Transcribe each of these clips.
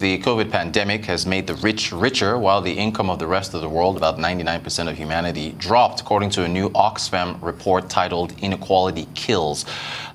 the COVID pandemic has made the rich richer while the income of the rest of the world, about 99% of humanity, dropped, according to a new Oxfam report titled Inequality Kills.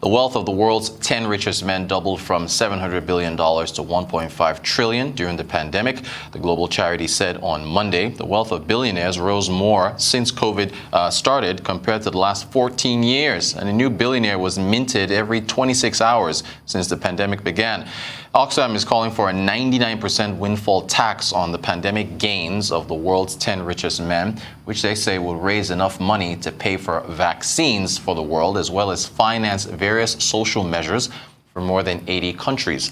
The wealth of the world's 10 richest men doubled from $700 billion to $1.5 trillion during the pandemic. The global charity said on Monday the wealth of billionaires rose more since COVID started compared to the last 14 years, and a new billionaire was minted every 26 hours since the pandemic began. Oxfam is calling for a 99% windfall tax on the pandemic gains of the world's 10 richest men, which they say will raise enough money to pay for vaccines for the world, as well as finance various social measures for more than 80 countries.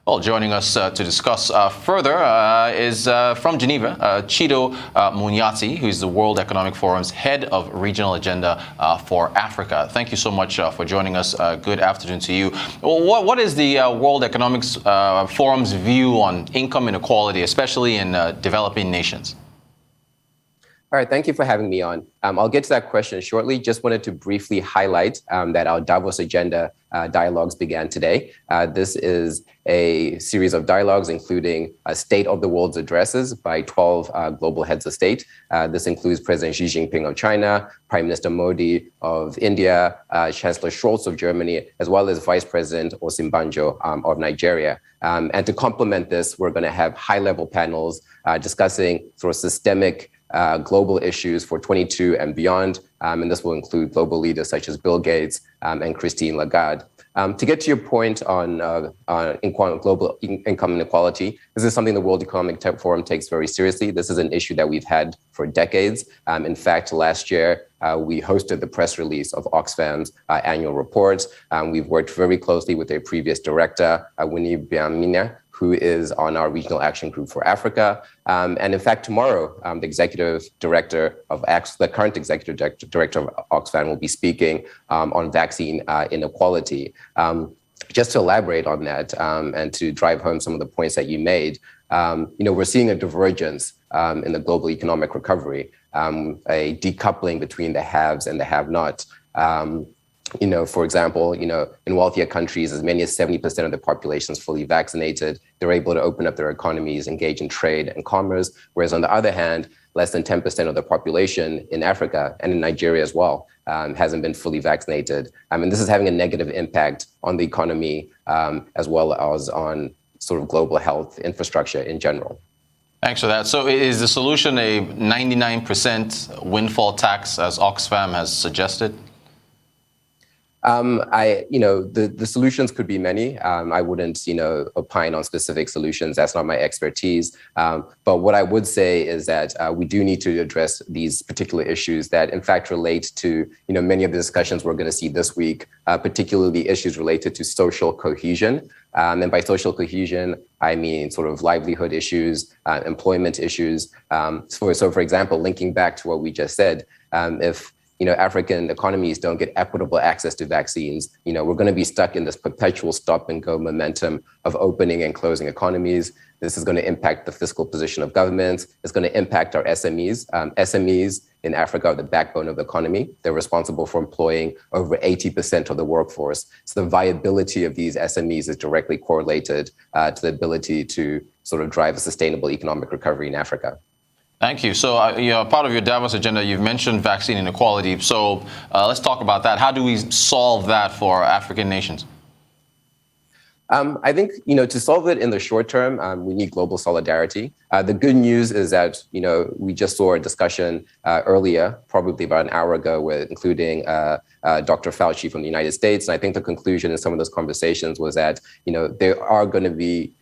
Well, joining us to discuss further is from Geneva, Chido Munyati, who is the World Economic Forum's head of regional agenda for Africa. Thank you so much for joining us. Good afternoon to you. What is the World Economic Forum's view on income inequality, especially in developing nations? All right, thank you for having me on. I'll get to that question shortly. Just wanted to briefly highlight that our Davos agenda dialogues began today. This is a series of dialogues, including State of the World's addresses by 12 global heads of state. This includes President Xi Jinping of China, Prime Minister Modi of India, Chancellor Scholz of Germany, as well as Vice President Osinbajo of Nigeria. And to complement this, we're going to have high-level panels discussing sort of systemic global issues for 22 and beyond, and this will include global leaders such as Bill Gates and Christine Lagarde. To get to your point on global income inequality, this is something the World Economic Forum takes very seriously. This is an issue that we've had for decades. In fact, last year, we hosted the press release of Oxfam's annual report. We've worked very closely with their previous director, Winnie Byanyima, who is on our regional action group for Africa. And in fact, tomorrow, the current executive director of Oxfam will be speaking on vaccine inequality. Just to elaborate on that and to drive home some of the points that you made, we're seeing a divergence in the global economic recovery, a decoupling between the haves and the have-nots. For example, in wealthier countries, as many as 70% of the population is fully vaccinated. They're able to open up their economies, engage in trade and commerce. Whereas on the other hand, less than 10% of the population in Africa and in Nigeria as well hasn't been fully vaccinated. And this is having a negative impact on the economy as well as on sort of global health infrastructure in general. Thanks for that. So is the solution a 99% windfall tax, as Oxfam has suggested? The solutions could be many. I wouldn't, opine on specific solutions. That's not my expertise. But what I would say is that we do need to address these particular issues that, in fact, relate to, many of the discussions we're going to see this week, particularly issues related to social cohesion. And by social cohesion, I mean sort of livelihood issues, employment issues. So, for example, linking back to what we just said, if African economies don't get equitable access to vaccines, we're going to be stuck in this perpetual stop and go momentum of opening and closing economies. This is going to impact the fiscal position of governments. It's going to impact our SMEs. SMEs in Africa are the backbone of the economy. They're responsible for employing over 80% of the workforce. So the viability of these SMEs is directly correlated to the ability to sort of drive a sustainable economic recovery in Africa. Thank you. So, part of your Davos agenda, you've mentioned vaccine inequality. So let's talk about that. How do we solve that for African nations? I think, to solve it in the short term, we need global solidarity. The good news is that, we just saw a discussion earlier, probably about an hour ago, including Dr. Fauci from the United States. And I think the conclusion in some of those conversations was that, there are going to be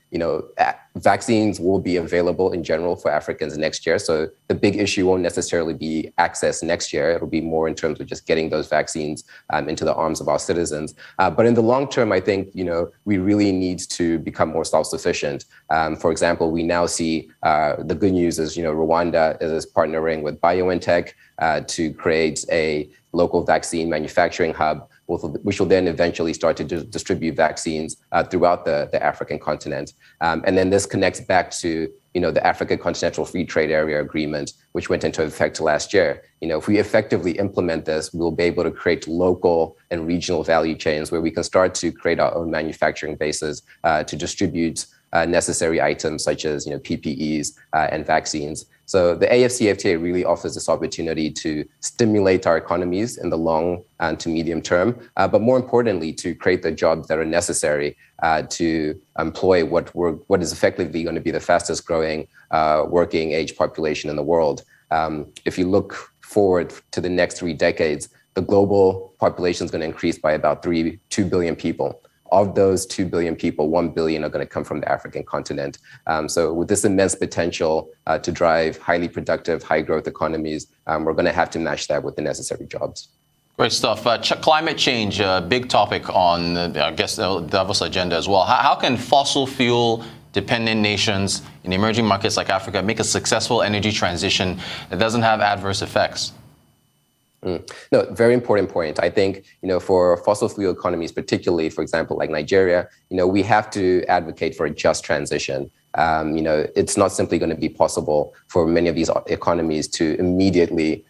vaccines will be available in general for Africans next year. So the big issue won't necessarily be access next year. It'll be more in terms of just getting those vaccines into the arms of our citizens. But in the long term, I think, we really need to become more self-sufficient. For example, we now see the good news is, Rwanda is partnering with BioNTech to create a local vaccine manufacturing hub, which will then eventually start to distribute vaccines throughout the African continent. And then this connects back to, the African Continental Free Trade Area Agreement, which went into effect last year. If we effectively implement this, we'll be able to create local and regional value chains where we can start to create our own manufacturing bases to distribute necessary items such as PPEs and vaccines. So the AFCFTA really offers this opportunity to stimulate our economies in the long and to medium term, but more importantly, to create the jobs that are necessary to employ what is effectively going to be the fastest growing working age population in the world. If you look forward to the next 3 decades, the global population is going to increase by about 2 billion people. Of those 2 billion people, 1 billion are going to come from the African continent. So with this immense potential to drive highly productive, high growth economies, we're going to have to match that with the necessary jobs. Great stuff. Climate change, a big topic on, I guess, the Davos agenda as well. How can fossil fuel dependent nations in emerging markets like Africa make a successful energy transition that doesn't have adverse effects? No, very important point. I think, for fossil fuel economies, particularly, for example, like Nigeria, we have to advocate for a just transition. It's not simply going to be possible for many of these economies to immediately,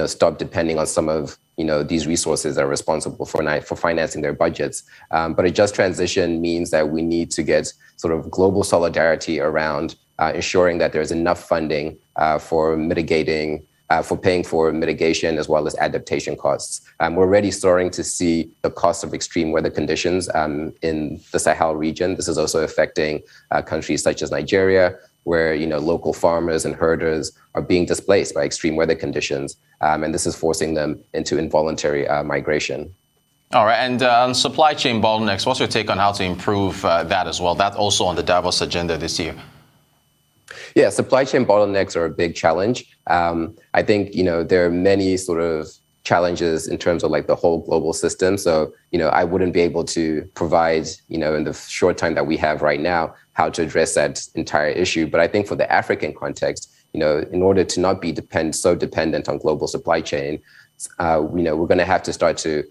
stop depending on some of, these resources that are responsible for financing their budgets. But a just transition means that we need to get sort of global solidarity around ensuring that there's enough funding for paying for mitigation as well as adaptation costs. We're already starting to see the cost of extreme weather conditions in the Sahel region. This is also affecting countries such as Nigeria, where local farmers and herders are being displaced by extreme weather conditions, and this is forcing them into involuntary migration. All right, and on supply chain bottlenecks, what's your take on how to improve that as well? That's also on the Davos agenda this year. Yeah, supply chain bottlenecks are a big challenge. I think, there are many sort of challenges in terms of like the whole global system. So, I wouldn't be able to provide, in the short time that we have right now, how to address that entire issue. But I think for the African context, in order to not be so dependent on global supply chain, we're going to have to start to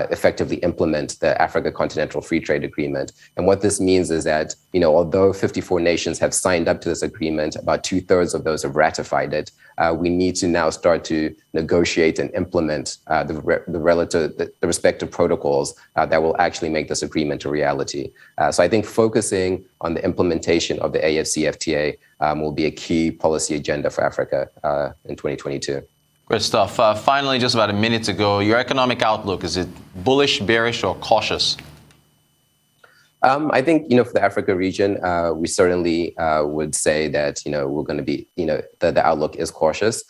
effectively implement the Africa Continental Free Trade Agreement. And what this means is that, although 54 nations have signed up to this agreement, about 2/3 of those have ratified it. We need to now start to negotiate and implement the respective protocols that will actually make this agreement a reality. So I think focusing on the implementation of the AFCFTA will be a key policy agenda for Africa in 2022. Great stuff. Finally, just about a minute to go, your economic outlook, is it bullish, bearish, or cautious? I think, for the Africa region, we certainly would say that, we're going to be, the outlook is cautious.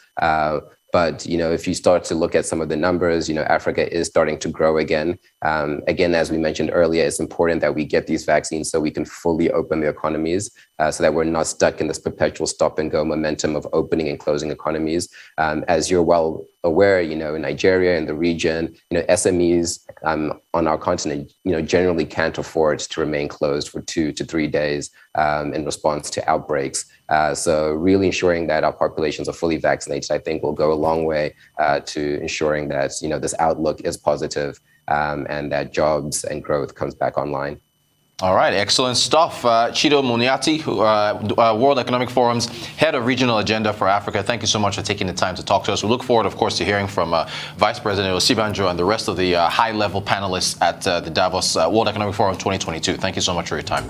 But, if you start to look at some of the numbers, Africa is starting to grow again. Again, as we mentioned earlier, it's important that we get these vaccines so we can fully open the economies so that we're not stuck in this perpetual stop and go momentum of opening and closing economies. As you're well aware, in Nigeria and the region, SMEs on our continent, generally can't afford to remain closed for 2 to 3 days in response to outbreaks. So really ensuring that our populations are fully vaccinated, I think will go a long way to ensuring that, this outlook is positive and that jobs and growth comes back online. All right, excellent stuff. Chido Munyati, World Economic Forum's head of regional agenda for Africa. Thank you so much for taking the time to talk to us. We look forward, of course, to hearing from Vice President Osibanjo and the rest of the high-level panelists at the Davos World Economic Forum 2022. Thank you so much for your time.